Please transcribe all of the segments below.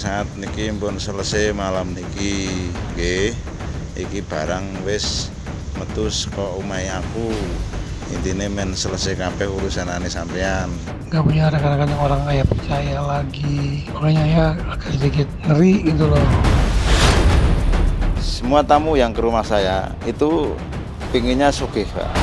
saat niki pun selesai malam niki nggih. Iki barang wis metu saka omahe aku. Intine men selesai kabeh urusanane sampean. Nggak punya rekan-rekan yang orang kaya percaya lagi, makanya ya agak sedikit ngeri gitu loh. Semua tamu yang ke rumah saya itu pinginnya sugih, Pak.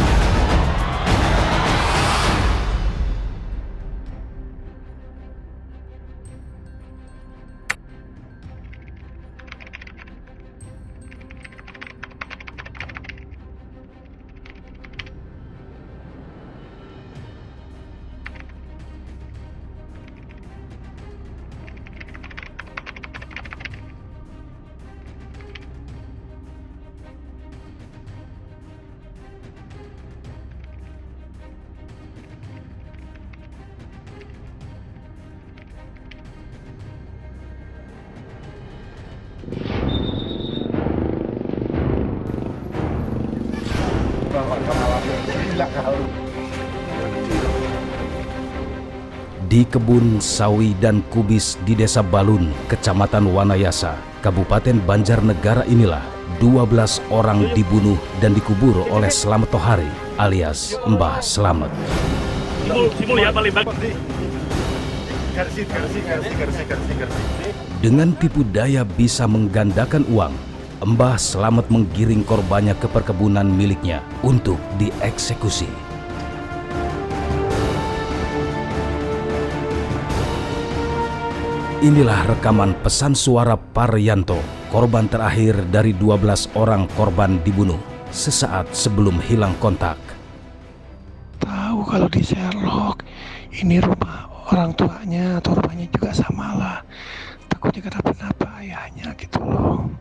Di kebun sawi dan kubis di Desa Balun, Kecamatan Wanayasa, Kabupaten Banjarnegara inilah 12 orang dibunuh dan dikubur oleh Slamet Tohari alias Mbah Slamet. Dengan tipu daya bisa menggandakan uang, Mbah Slamet menggiring korbannya ke perkebunan miliknya untuk dieksekusi. Inilah rekaman pesan suara Paryanto, korban terakhir dari 12 orang korban dibunuh sesaat sebelum hilang kontak. Tahu kalau di Sherlock ini rumah orang tuanya atau rumahnya juga samalah. Takutnya kenapa-napa ayahnya gitu loh.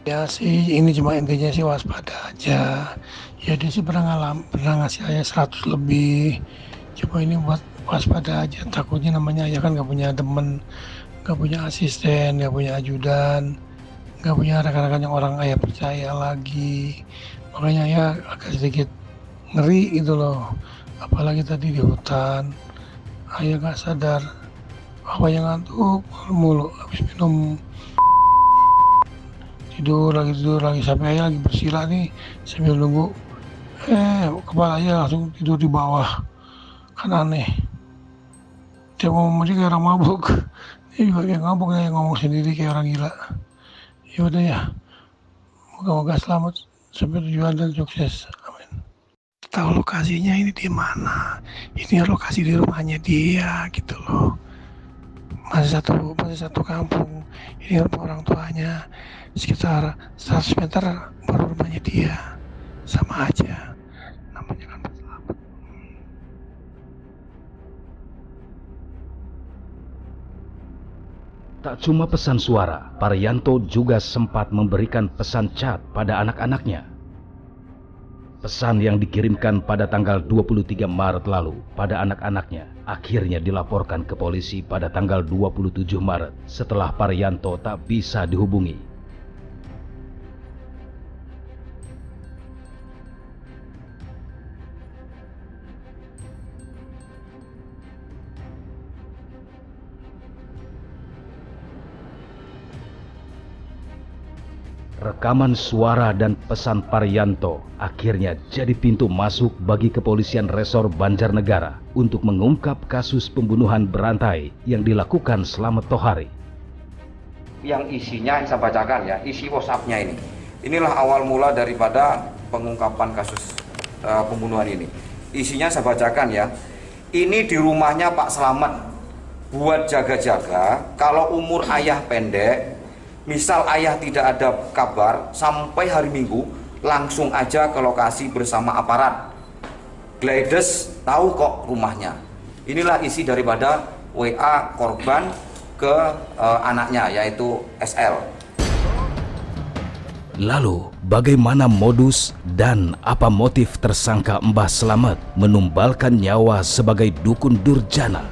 Ya sih, ini cuma intinya sih waspada aja. Ya dia sih pernah ngasih ayah 100 lebih. Cuma ini buat waspada aja, takutnya namanya ayah kan gak punya temen, gak punya asisten, gak punya ajudan, gak punya rekan-rekan yang orang ayah percaya lagi. Makanya ayah agak sedikit ngeri gitu loh. Apalagi tadi di hutan, ayah gak sadar, yang ngantuk mulu, habis minum tidur lagi sampai ayah lagi bersila nih sambil nunggu, kepala ayah langsung tidur di bawah. Kan aneh, dia ngomong aja kayak orang mabuk, dia juga kayak ngabuk, kayak ngomong sendiri kayak orang gila. Ya udah ya, moga-moga selamat sampai tujuan dan sukses, amin. Tahu lokasinya ini di mana? Ini lokasi di rumahnya dia gitu loh. Masih satu kampung. Ini rumah orang tuanya, sekitar 100 meter baru rumahnya dia. Sama aja, namanya kan selamat. Tak cuma pesan suara, Paryanto juga sempat memberikan pesan chat pada anak-anaknya. Pesan yang dikirimkan pada tanggal 23 Maret lalu pada anak-anaknya akhirnya dilaporkan ke polisi pada tanggal 27 Maret setelah Paryanto tak bisa dihubungi. Rekaman suara dan pesan Paryanto akhirnya jadi pintu masuk bagi kepolisian Resor Banjarnegara untuk mengungkap kasus pembunuhan berantai yang dilakukan Slamet Tohari. Yang isinya saya bacakan ya, isi WhatsApp-nya ini. Inilah awal mula daripada pengungkapan kasus pembunuhan ini. Isinya saya bacakan ya. Ini di rumahnya Pak Slamet. Buat jaga-jaga, kalau umur ayah pendek, misal ayah tidak ada kabar sampai hari Minggu, langsung aja ke lokasi bersama aparat. Gledes tahu kok rumahnya. Inilah isi daripada WA korban ke anaknya, yaitu SL. Lalu, bagaimana modus dan apa motif tersangka Mbah Slamet menumbalkan nyawa sebagai dukun durjana?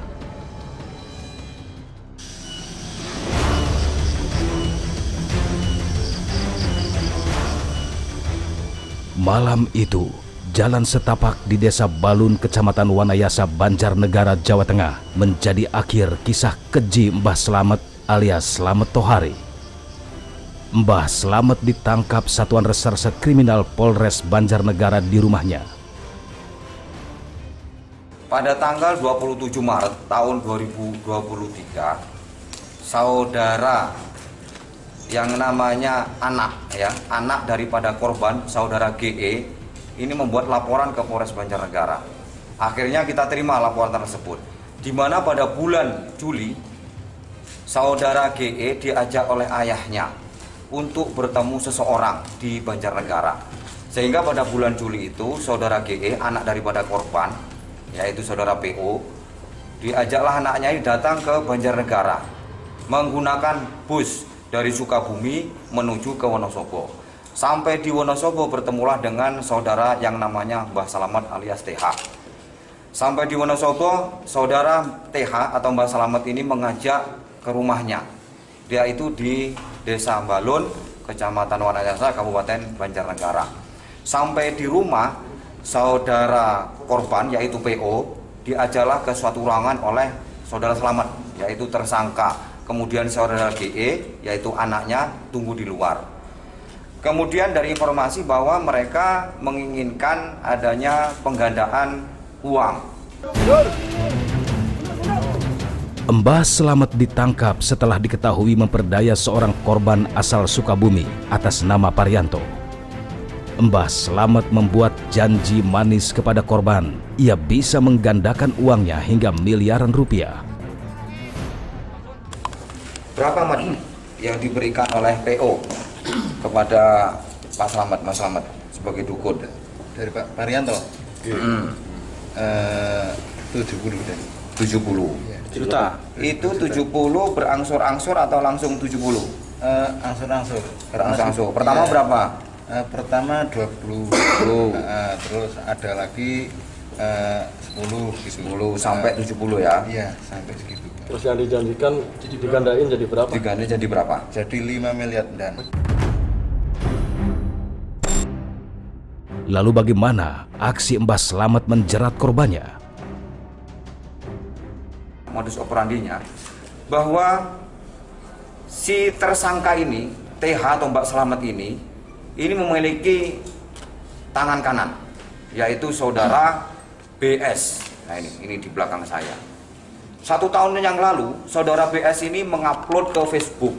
Malam itu, jalan setapak di Desa Balun, Kecamatan Wanayasa, Banjarnegara, Jawa Tengah menjadi akhir kisah keji Mbah Slamet alias Slamet Tohari. Mbah Slamet ditangkap Satuan Reserse Kriminal Polres Banjarnegara di rumahnya. Pada tanggal 27 Maret tahun 2023, saudara yang namanya anak daripada korban, saudara GE, ini membuat laporan ke Polres Banjarnegara. Akhirnya kita terima laporan tersebut, di mana pada bulan Juli, saudara GE diajak oleh ayahnya untuk bertemu seseorang di Banjarnegara. Sehingga pada bulan Juli itu, saudara GE, anak daripada korban, yaitu saudara PO, diajaklah anaknya ini datang ke Banjarnegara menggunakan bus dari Sukabumi menuju ke Wonosobo. Sampai di Wonosobo bertemulah dengan saudara yang namanya Mbah Slamet alias TH. Sampai di Wonosobo, saudara TH atau Mbah Slamet ini mengajak ke rumahnya, yaitu di Desa Balun, Kecamatan Wanayasa, Kabupaten Banjarnegara. Sampai di rumah, saudara korban yaitu PO diajaklah ke suatu ruangan oleh saudara Slamet, yaitu tersangka. Kemudian saudara GE yaitu anaknya tunggu di luar. Kemudian dari informasi bahwa mereka menginginkan adanya penggandaan uang. Mbah Slamet ditangkap setelah diketahui memperdaya seorang korban asal Sukabumi atas nama Parianto. Mbah Slamet membuat janji manis kepada korban, ia bisa menggandakan uangnya hingga miliaran rupiah. Berapa Mas yang diberikan oleh PO kepada Pak Slamet, Mas Slamet sebagai dukun? Dari Pak Parianto 70 deh. 70 juta. Itu 70 berangsur-angsur atau langsung 70? Angsur-angsur. Berangsur-angsur. Pertama berapa? Pertama 20, terus ada lagi 10 gitu. 10 sampai 70 ya? Iya, sampai segitu. Terus yang dijanjikan digandain jadi berapa? Diganti jadi berapa? Jadi 5 miliar dan. Lalu bagaimana aksi Mbah Slamet menjerat korbannya? Modus operandinya bahwa si tersangka ini, TH atau Mbak Slamet ini memiliki tangan kanan, yaitu saudara BS. Nah ini di belakang saya. 1 tahun yang lalu, saudara BS ini mengupload ke Facebook.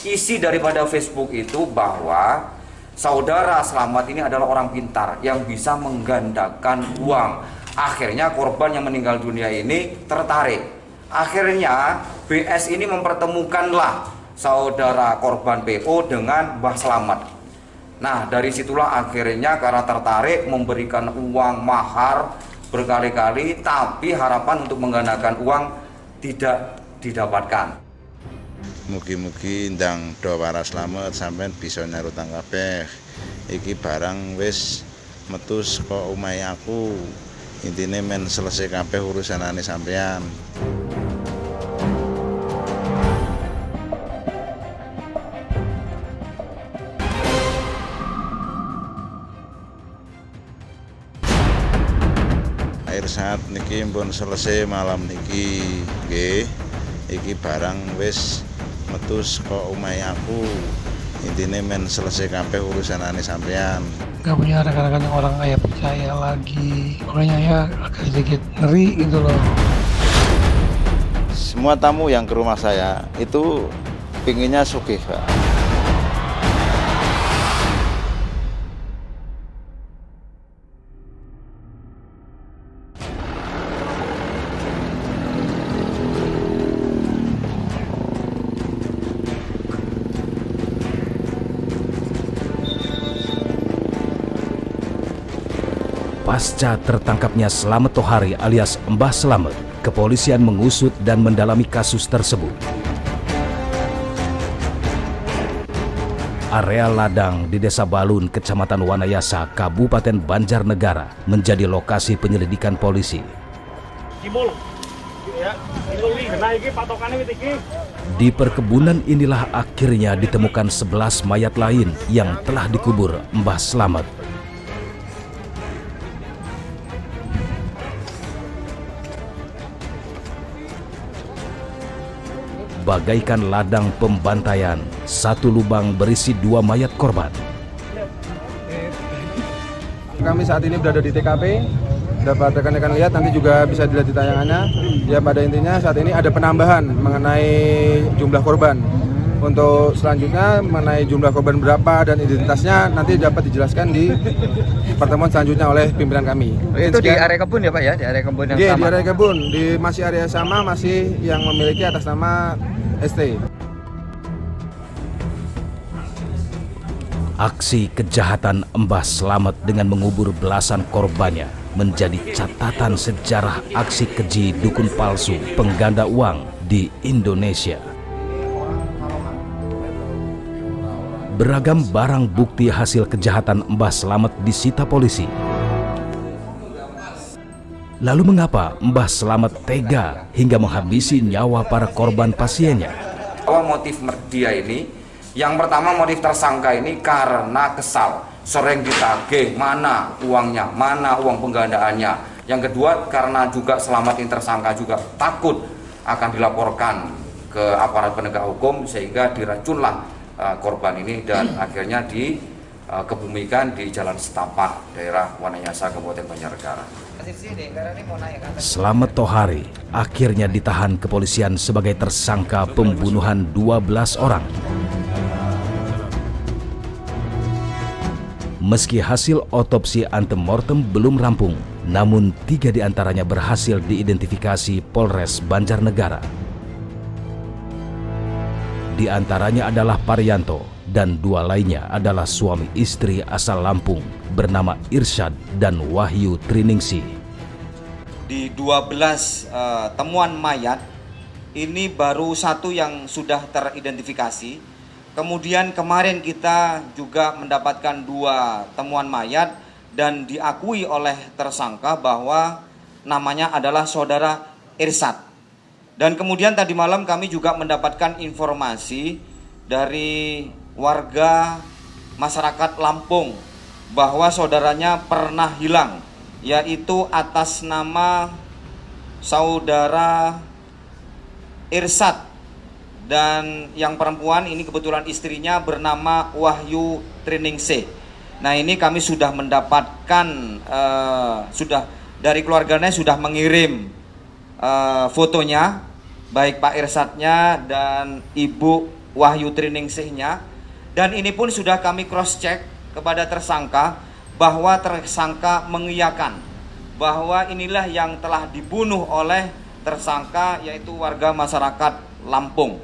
Isi daripada Facebook itu bahwa saudara Slamet ini adalah orang pintar yang bisa menggandakan uang. Akhirnya korban yang meninggal dunia ini tertarik. Akhirnya BS ini mempertemukanlah saudara korban PO dengan Mbah Slamet. Nah dari situlah akhirnya karena tertarik memberikan uang mahar berkali-kali, tapi harapan untuk menggandakan uang tidak didapatkan. Mugi-mugi ndang do para Slamet sampean bisa nyarutang kabeh. Iki barang wis metu saka omahe aku. Intine men selesai kabeh urusanane sampean. Akhir saat niki pun selesai malam niki nggih. Iki barang wis metu saka omahe aku. Intine men selesai kabeh urusanane sampean. Gak punya rekan-rekan yang orang ayah percaya lagi, makanya ya agak sedikit ngeri gitu loh. Semua tamu yang ke rumah saya itu pinginnya sugih, Pak. Pasca tertangkapnya Slamet Tohari alias Mbah Slamet, kepolisian mengusut dan mendalami kasus tersebut. Area ladang di Desa Balun, Kecamatan Wanayasa, Kabupaten Banjarnegara menjadi lokasi penyelidikan polisi. Di perkebunan inilah akhirnya ditemukan 11 mayat lain yang telah dikubur Mbah Slamet. bagaikan ladang pembantaian. Satu lubang berisi 2 mayat korban. Kami saat ini berada di TKP, dapat rekan-rekan lihat, nanti juga bisa dilihat di tayangannya. Ya, pada intinya saat ini ada penambahan mengenai jumlah korban. Untuk selanjutnya mengenai jumlah korban berapa dan identitasnya nanti dapat dijelaskan di pertemuan selanjutnya oleh pimpinan kami. Itu di area kebun ya Pak ya? Di area kebun yang Iya, sama? di area kebun, masih area sama, masih yang memiliki atas nama ST. Aksi kejahatan Mbah Slamet dengan mengubur belasan korbannya menjadi catatan sejarah aksi keji dukun palsu pengganda uang di Indonesia. Beragam barang bukti hasil kejahatan Mbah Slamet disita polisi. Lalu mengapa Mbah Slamet tega hingga menghabisi nyawa para korban pasiennya? Bahwa motif dia ini, yang pertama motif tersangka ini karena kesal, sering ditagih, mana uangnya, mana uang penggandaannya. Yang kedua karena juga Slamet ini tersangka juga takut akan dilaporkan ke aparat penegak hukum sehingga diracunlah korban ini dan akhirnya dikebumikan di Jalan Setapak, daerah Wanayasa, Kabupaten Banjarnegara. Slamet Tohari akhirnya ditahan kepolisian sebagai tersangka pembunuhan 12 orang. Meski hasil otopsi antemortem belum rampung, namun 3 diantaranya berhasil diidentifikasi Polres Banjarnegara. Di antaranya adalah Parianto dan 2 lainnya adalah suami istri asal Lampung bernama Irsyad dan Wahyu Triningsih. Di 12 temuan mayat, ini baru 1 yang sudah teridentifikasi. Kemudian kemarin kita juga mendapatkan 2 temuan mayat dan diakui oleh tersangka bahwa namanya adalah saudara Irsyad. Dan kemudian tadi malam kami juga mendapatkan informasi dari warga masyarakat Lampung bahwa saudaranya pernah hilang, yaitu atas nama saudara Irsyad, dan yang perempuan ini kebetulan istrinya bernama Wahyu Triningsih. Nah, ini kami sudah mendapatkan sudah dari keluarganya sudah mengirim fotonya, baik Pak Irsyadnya dan Ibu Wahyu Triningsihnya, dan ini pun sudah kami cross check kepada tersangka bahwa tersangka mengiyakan bahwa inilah yang telah dibunuh oleh tersangka, yaitu warga masyarakat Lampung.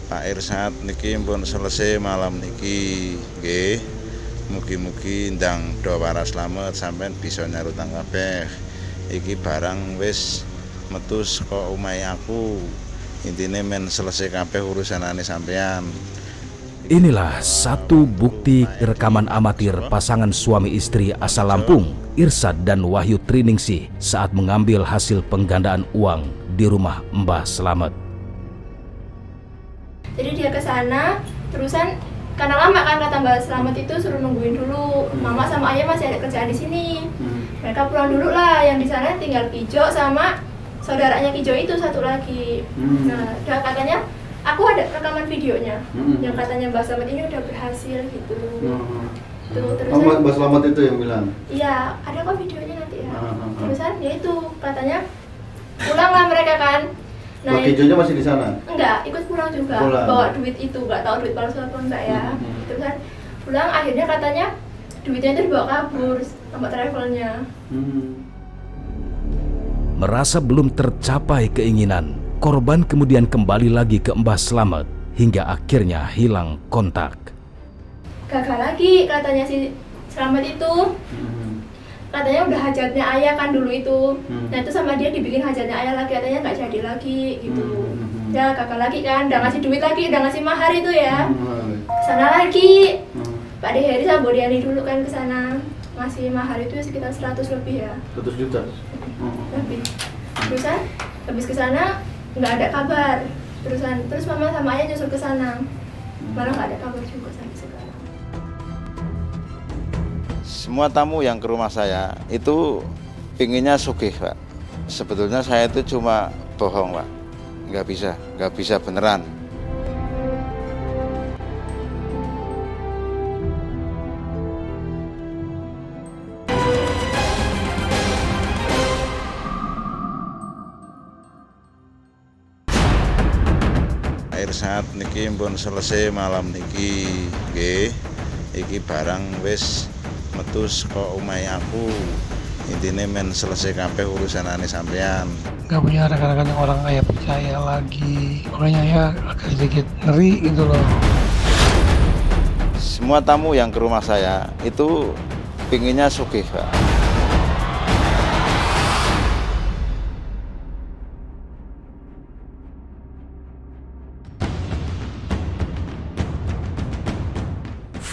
Pak Irsyad niki pun selesai malam niki, nggih. Mugi-mugi ndang do waras slamet sampean bisa nyarutang kabeh. Iki barang wis metu saka omahe aku. Intine men selesai kabeh urusanane sampean. Inilah satu bukti rekaman amatir pasangan suami istri asal Lampung, Irsyad dan Wahyu Triningsih saat mengambil hasil penggandaan uang di rumah Mbah Slamet. Jadi dia ke sana, terusan karena lama kan kata Mbah Slamet itu suruh nungguin dulu. Mama sama ayah masih ada kerjaan di sini. Mereka pulang dulu lah, yang di sana tinggal Kijo sama saudaranya Kijo itu satu lagi. Nah, udah katanya aku ada rekaman videonya yang katanya Mbah Slamet ini udah berhasil gitu. Tuh, terusan Mbah Slamet itu yang bilang? Iya, ada kok videonya nanti ya. Terusan ya itu katanya pulanglah mereka kan. Nah, Kijonya masih di sana? Enggak, ikut pulang juga. Bawa duit itu, nggak tahu duit palsu apa enggak ya. Terusan pulang, akhirnya katanya duitnya itu dibawa kabur sama travelnya. Merasa belum tercapai keinginan, korban kemudian kembali lagi ke Mbah Slamet hingga akhirnya hilang kontak. Gagal lagi katanya si Slamet itu. Katanya udah hajatnya ayah kan dulu itu. Nah itu sama dia dibikin hajatnya ayah lagi, katanya nggak jadi lagi gitu. Ya gagal lagi kan, udah ngasih duit lagi, udah ngasih mahar itu ya. Kesana lagi. Pak De Heri sama Bu Diani dulu kan kesana, ngasih mahar itu sekitar 100 lebih ya. 100 juta? Lebih. Terusan habis kesana nggak ada kabar. Terus mama sama ayah nyusul kesana, malah nggak ada kabar juga sampai sekarang. Semua tamu yang ke rumah saya itu pinginnya sugih, Pak. Sebetulnya saya itu cuma bohong Pak, nggak bisa beneran. Irsat niki pun selesai malam niki, nggih. Iki barang wis metu saka omahe aku. Intine men selesai kabeh urusanane sampean. Gak punya rekan-rekan yang orang ayah percaya lagi. Makanya ya agak sedikit ngeri gitu loh. Semua tamu yang ke rumah saya itu pinginnya sugih, Pak.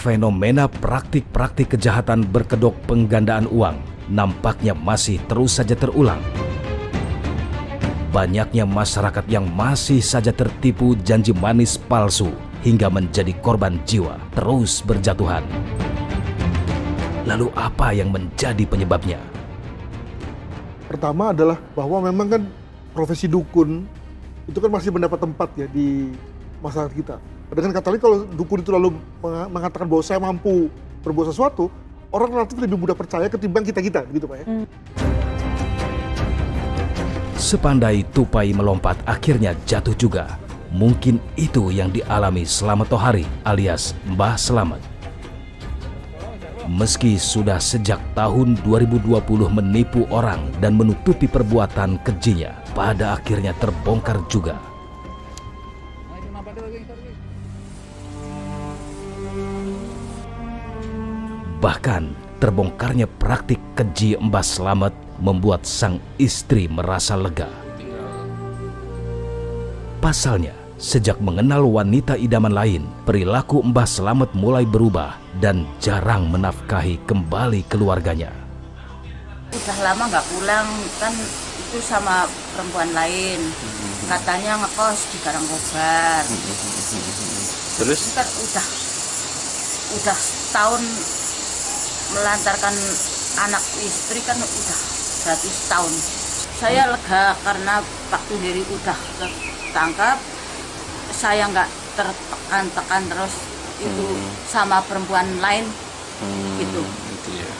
Fenomena praktik-praktik kejahatan berkedok penggandaan uang nampaknya masih terus saja terulang. Banyaknya masyarakat yang masih saja tertipu janji manis palsu hingga menjadi korban jiwa terus berjatuhan. Lalu apa yang menjadi penyebabnya? Pertama adalah bahwa memang kan profesi dukun itu kan masih mendapat tempat ya di masyarakat kita. Dengan kata lain, kalau dukun itu lalu mengatakan bahwa saya mampu berbuat sesuatu, orang relatif lebih mudah percaya ketimbang kita-kita, gitu Pak ya. Sepandai tupai melompat akhirnya jatuh juga. Mungkin itu yang dialami Slamet Tohari alias Mbah Slamet. Meski sudah sejak tahun 2020 menipu orang dan menutupi perbuatan kejinya, pada akhirnya terbongkar juga. Bahkan terbongkarnya praktik keji Mbah Slamet membuat sang istri merasa lega. Pasalnya, sejak mengenal wanita idaman lain, perilaku Mbah Slamet mulai berubah dan jarang menafkahi kembali keluarganya. Udah lama nggak pulang, kan itu sama perempuan lain. Katanya ngekos di Karangkobar. Terus? Kan udah setahun melantarkan anak istri, kan udah berarti setahun. Saya lega karena waktu diri udah ketangkap, saya nggak tertekan-tekan terus itu sama perempuan lain gitu. Ya.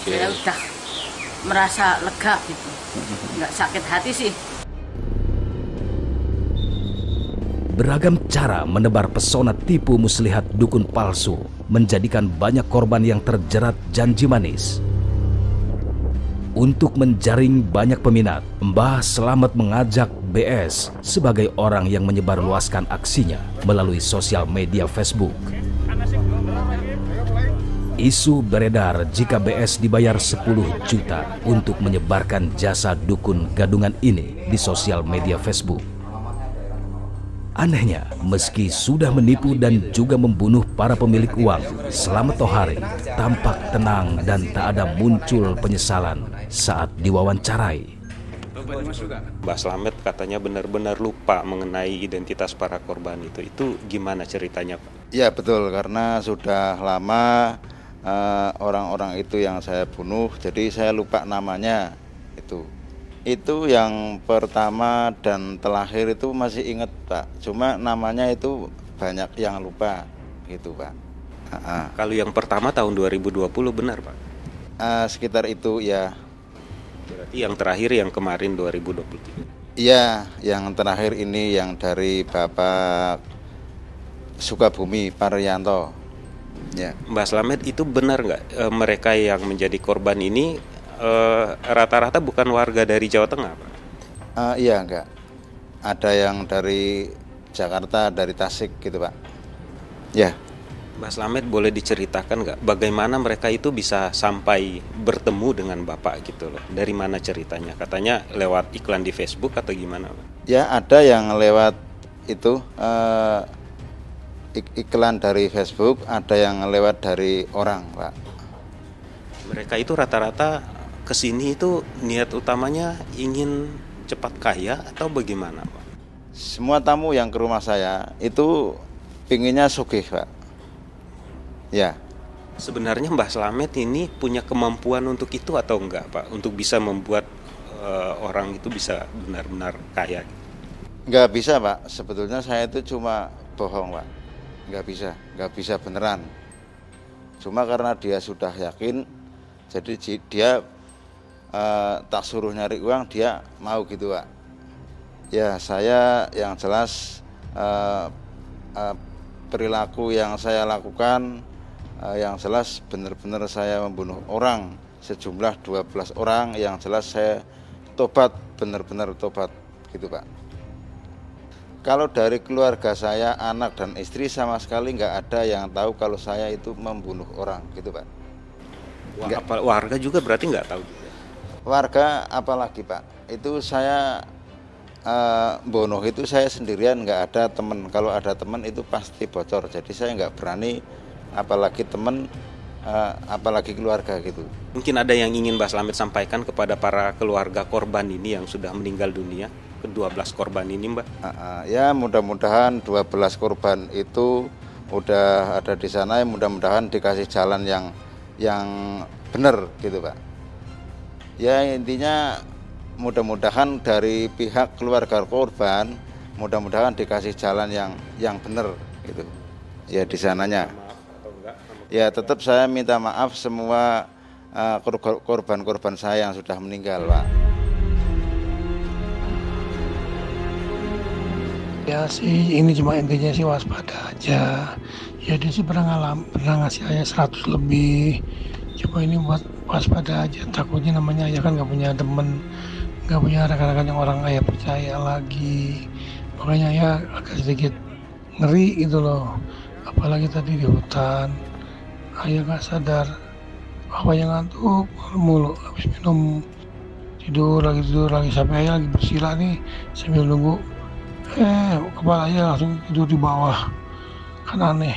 Okay. Saya udah merasa lega gitu, nggak sakit hati sih. Beragam cara menebar pesona tipu muslihat dukun palsu menjadikan banyak korban yang terjerat janji manis. Untuk menjaring banyak peminat, Mbah Slamet mengajak BS sebagai orang yang menyebarluaskan aksinya melalui sosial media Facebook. Isu beredar jika BS dibayar 10 juta untuk menyebarkan jasa dukun gadungan ini di sosial media Facebook. Anehnya, meski sudah menipu dan juga membunuh para pemilik uang, Slamet Tohari tampak tenang dan tak ada muncul penyesalan saat diwawancarai. Mbah Slamet katanya benar-benar lupa mengenai identitas para korban itu. Itu gimana ceritanya, Pak? Ya betul, karena sudah lama orang-orang itu yang saya bunuh, jadi saya lupa namanya itu. Itu yang pertama dan terakhir itu masih ingat Pak, cuma namanya itu banyak yang lupa gitu Pak. Kalau yang pertama tahun 2020 benar Pak? Sekitar itu ya. Berarti yang terakhir yang kemarin 2023? Iya, yang terakhir ini yang dari Bapak Sukabumi Paryanto. Ya. Mbah Slamet, itu benar nggak mereka yang menjadi korban ini rata-rata bukan warga dari Jawa Tengah, Pak? Iya, enggak. Ada yang dari Jakarta, dari Tasik gitu, Pak. Ya. Mbah Slamet, boleh diceritakan nggak bagaimana mereka itu bisa sampai bertemu dengan Bapak gitu loh? Dari mana ceritanya? Katanya lewat iklan di Facebook atau gimana, Pak? Ya, ada yang lewat itu iklan dari Facebook, ada yang lewat dari orang, Pak. Mereka itu rata-rata kesini itu niat utamanya ingin cepat kaya atau bagaimana, Pak? Semua tamu yang ke rumah saya itu pinginnya sugih, Pak. Ya. Sebenarnya Mbah Slamet ini punya kemampuan untuk itu atau enggak, Pak? Untuk bisa membuat orang itu bisa benar-benar kaya? Nggak bisa Pak, sebetulnya saya itu cuma bohong Pak, nggak bisa beneran. Cuma karena dia sudah yakin, jadi dia tak suruh nyari uang, dia mau gitu Pak. Ya saya yang jelas perilaku yang saya lakukan, yang jelas benar-benar saya membunuh orang, sejumlah 12 orang, yang jelas saya tobat, benar-benar tobat gitu Pak. Kalau dari keluarga saya, anak dan istri sama sekali nggak ada yang tahu kalau saya itu membunuh orang gitu Pak. Warga juga berarti nggak tahu? Warga apalagi Pak, itu saya bunuh itu saya sendirian, nggak ada teman. Kalau ada teman itu pasti bocor, jadi saya nggak berani, apalagi teman, apalagi keluarga gitu. Mungkin ada yang ingin Mbah Slamet sampaikan kepada para keluarga korban ini yang sudah meninggal dunia, ke-12 korban ini Mbah? Ya mudah-mudahan 12 korban itu udah ada di sana, mudah-mudahan dikasih jalan yang benar gitu Pak. Ya intinya mudah-mudahan dari pihak keluarga korban, mudah-mudahan dikasih jalan yang benar gitu. Ya di sananya. Ya tetap saya minta maaf semua korban-korban saya yang sudah meninggal Pak. Ya sih, ini cuma intinya sih waspada aja. Ya dia sih pernah ngasih ayah 100 lebih. Cuma ini buat waspada aja, takutnya namanya ayah kan nggak punya temen, nggak punya rekan-rekan yang orang ayah percaya lagi. Makanya ayah agak sedikit ngeri gitu loh. Apalagi tadi di hutan, ayah nggak sadar, bapaknya ngantuk mulu, habis minum tidur lagi sampai ayah lagi bersila nih sambil nunggu, kepala ayah langsung tidur di bawah, kan aneh.